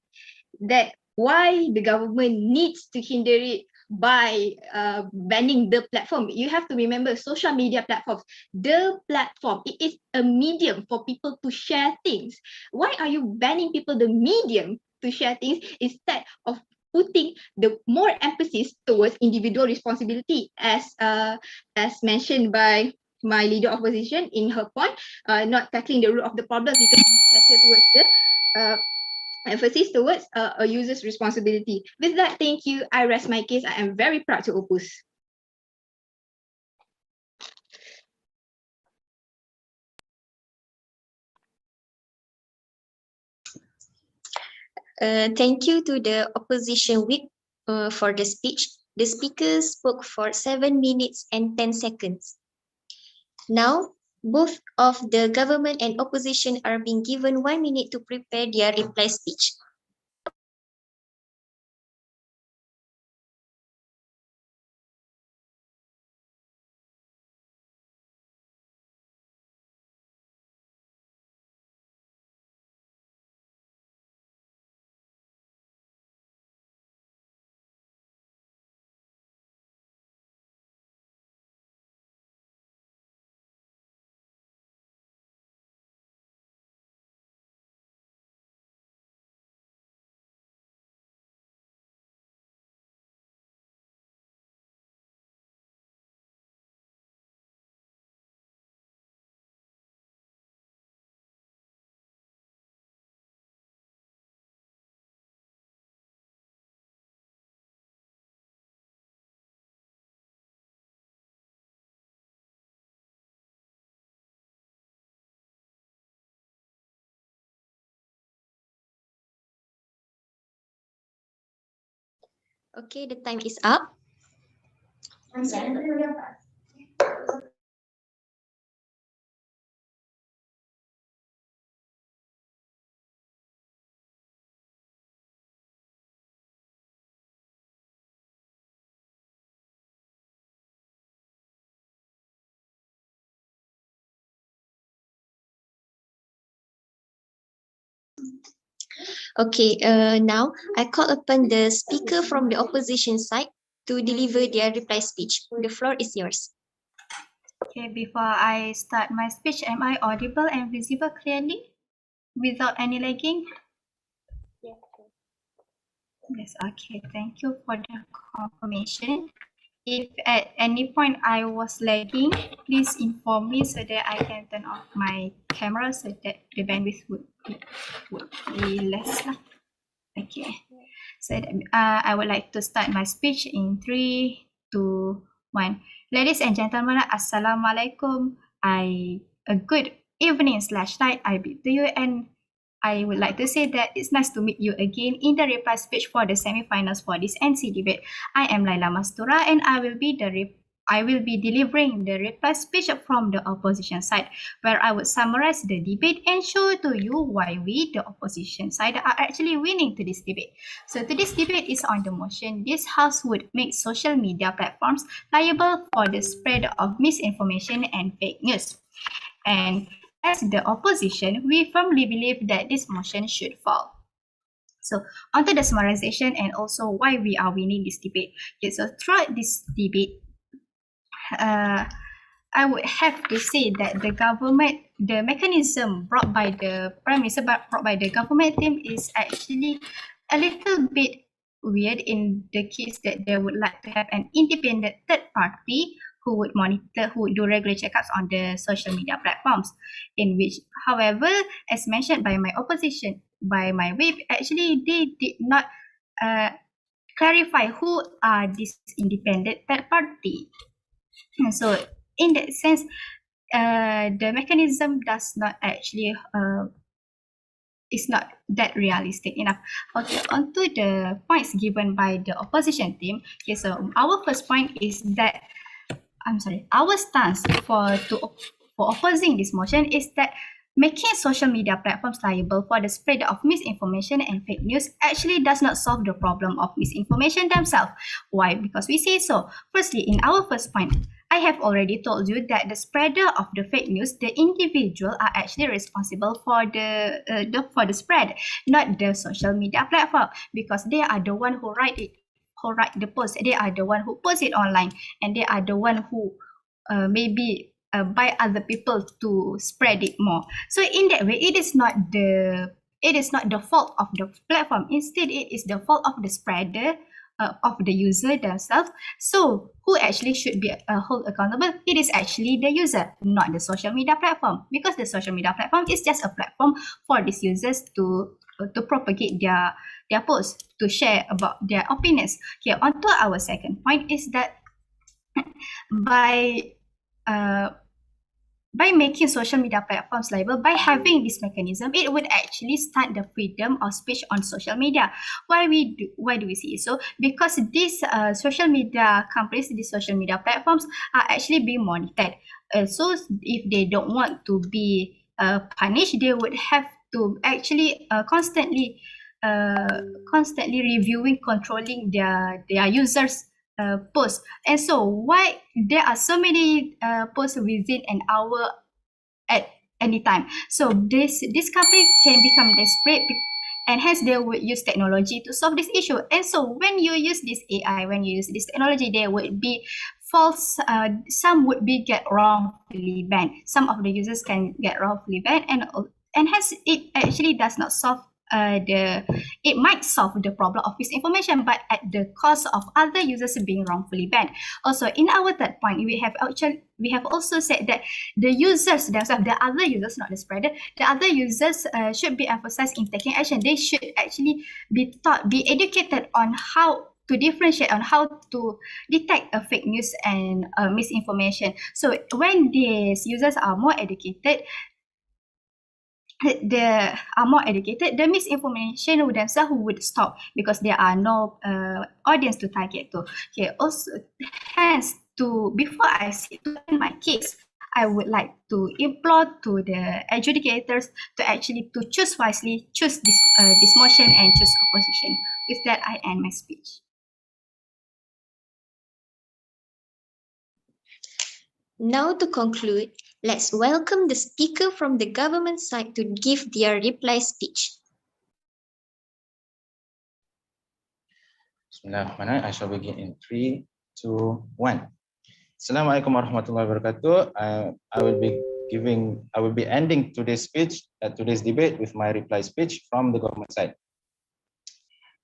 S10: that why the government needs to hinder it by banning the platform? You have to remember, social media platforms, the platform, it is a medium for people to share things. Why are you banning people the medium to share things instead of putting the more emphasis towards individual responsibility, as mentioned by my leader of opposition in her point, not tackling the root of the problem because we cater towards the emphasis towards a user's responsibility. With that, thank you. I rest my case. I am very proud to oppose.
S1: Thank you to the opposition whip for the speech. The speaker spoke for 7 minutes and 10 seconds. Now, both of the government and opposition are being given 1 minute to prepare their reply speech. Okay, the time is up. Okay, now I call upon the speaker from the opposition side to deliver their reply speech. The floor is yours.
S4: Okay, before I start my speech, am I audible and visible clearly without any lagging? Yes, okay. Thank you for the confirmation. If at any point I was lagging, please inform me so that I can turn off my camera so that the bandwidth would be less. Okay. So I would like to start my speech in 3, 2, 1. Ladies and gentlemen, Assalamualaikum. A good evening/night I bid to you, and I would like to say that it's nice to meet you again in the reply speech for the semi-finals for this NC debate. I am Laila Mastura, and I will be delivering the reply speech from the opposition side, where I would summarize the debate and show to you why we, the opposition side, are actually winning to this debate. So today's debate is on the motion this House would make social media platforms liable for the spread of misinformation and fake news. And as the opposition, we firmly believe that this motion should fall. So onto the summarization and also why we are winning this debate. Okay, so throughout this debate, I would have to say that the mechanism brought by the Prime Minister, brought by the government team is actually a little bit weird in the case that they would like to have an independent third party who would monitor, who would do regular checkups on the social media platforms, in which, however, as mentioned by my opposition, by my whip, actually they did not clarify who are this independent third party. And so in that sense, the mechanism does not actually is not that realistic enough. Okay, onto the points given by the opposition team. Okay, so our first point is that our stance for opposing this motion is that making social media platforms liable for the spread of misinformation and fake news actually does not solve the problem of misinformation themselves. Why? Because we say so. Firstly, in our first point, I have already told you that the spreader of the fake news, the individual, are actually responsible for the spread, not the social media platform, because they are the one who write the post. They are the one who post it online, and they are the one who maybe by other people to spread it more. So in that way, it is not the fault of the platform. Instead, it is the fault of the spreader, of the user themselves. So who actually should be held accountable? It is actually the user, not the social media platform, because the social media platform is just a platform for these users to propagate their posts, to share about their opinions. Okay, on to our second point is that by making social media platforms liable, by having this mechanism, it would actually start the freedom of speech on social media. Why do we see it so? Because these social media companies, these social media platforms are actually being monitored. So if they don't want to be punished, they would have to actually constantly reviewing, controlling their users' posts. And so why there are so many posts within an hour at any time? So this company can become desperate, and hence they would use technology to solve this issue. And so when you use this AI, when you use this technology, there would be false, some would be get wrongfully banned. Some of the users can get wrongfully banned, and hence it actually does not solve it might solve the problem of misinformation, but at the cost of other users being wrongfully banned. Also, in our third point, we have also said that the users themselves, the other users, not the spreader, the other users should be emphasized in taking action. They should actually be educated on how to differentiate, on how to detect a fake news and misinformation. So when these users are more educated, the misinformation themselves would stop, because there are no audience to target to. Okay, also, hence, before I say to end my case, I would like to implore to the adjudicators to actually to choose wisely, choose this motion and choose opposition. With that, I end my speech.
S1: Now to conclude, let's welcome the speaker from the government side to give their reply speech.
S7: Bismillahirrahmanirrahim. I shall begin in 3, 2, 1. Assalamualaikum warahmatullahi wabarakatuh. I will be ending today's speech, today's debate with my reply speech from the government side.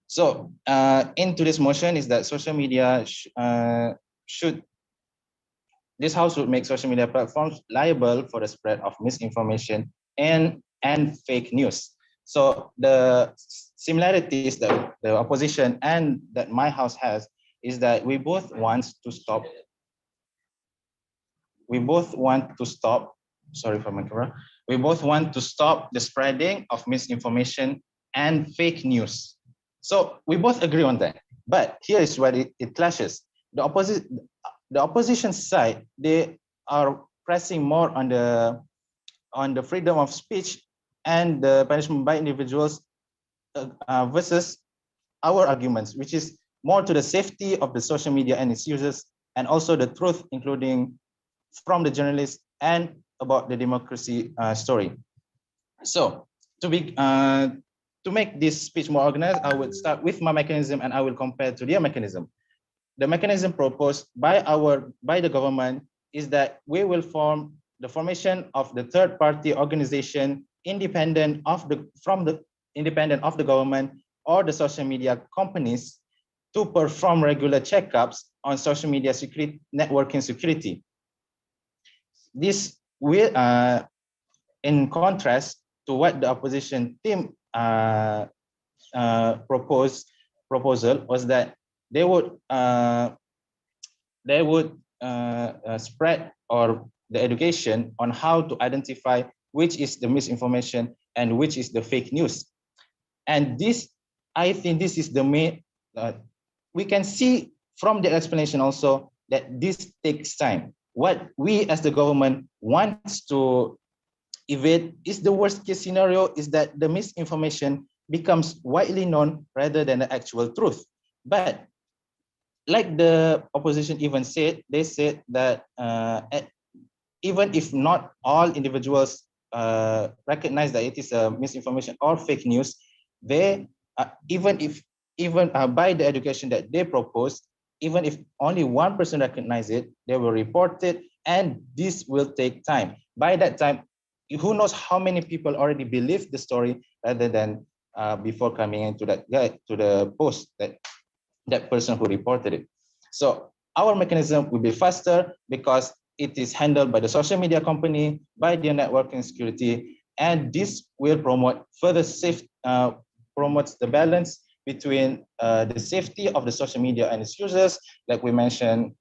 S7: So, in today's motion is that social media this house would make social media platforms liable for the spread of misinformation and fake news. So the similarities that the opposition and that my house has is that we both want to stop. Sorry for my camera. We both want to stop the spreading of misinformation and fake news. So we both agree on that. But here is where it clashes. The opposition side, they are pressing more on the freedom of speech and the punishment by individuals versus our arguments, which is more to the safety of the social media and its users, and also the truth, including from the journalists and about the democracy story. So to make this speech more organized, I would start with my mechanism and I will compare to their mechanism. The mechanism proposed by the government is that we will form the formation of the third-party organization independent of the government or the social media companies to perform regular checkups on social media security, networking security. This will, in contrast to what the opposition team proposal was that they would spread or the education on how to identify which is the misinformation and which is the fake news. And this, I think this is the main, we can see from the explanation also that this takes time. What we as the government wants to evade is the worst case scenario is that the misinformation becomes widely known rather than the actual truth. But like the opposition even said, they said that even if not all individuals recognize that it is a misinformation or fake news, they even by the education that they propose, even if only one person recognize it, they will report it, and this will take time. By that time, who knows how many people already believe the story rather than before coming into the post that person who reported it. So our mechanism will be faster because it is handled by the social media company, by their networking security, and this will promote further promotes the balance between the safety of the social media and its users, like we mentioned,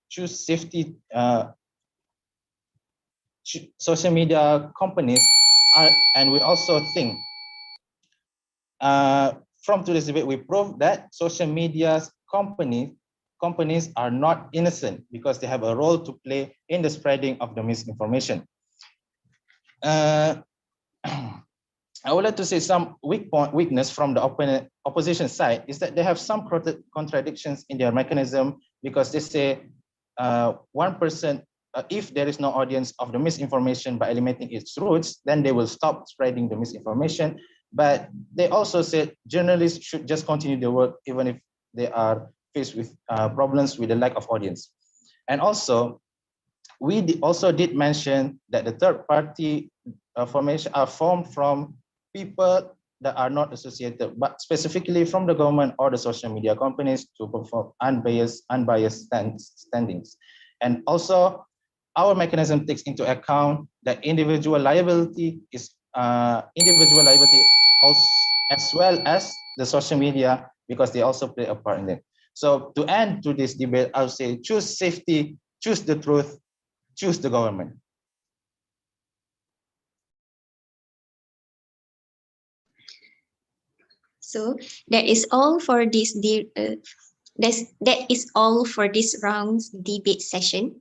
S7: choose safety. Social media companies and we also think from today's debate, we prove that social media companies are not innocent because they have a role to play in the spreading of the misinformation. I would like to say some weakness from the opposition side is that they have some contradictions in their mechanism because they say one person, if there is no audience of the misinformation by eliminating its roots, then they will stop spreading the misinformation. But they also said journalists should just continue their work even if they are faced with problems with the lack of audience. And also, we also did mention that the third party formation are formed from people that are not associated, but specifically from the government or the social media companies to perform unbiased standings. And also, our mechanism takes into account that individual liability also, as well as the social media, because they also play a part in it. So to end to this debate, I would say choose safety, choose the truth, choose the government.
S1: So that is all for this that is all for this round's debate session.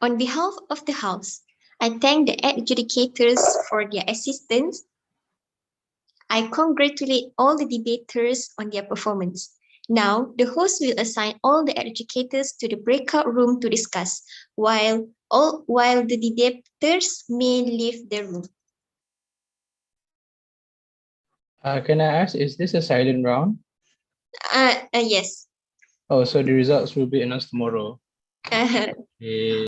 S1: On behalf of the House, I thank the adjudicators for their assistance. I congratulate all the debaters on their performance. Now, the host will assign all the educators to the breakout room to discuss, while the debaters may leave the room.
S9: Can I ask, is this a silent round?
S1: Yes.
S9: Oh, so the results will be announced tomorrow. Okay.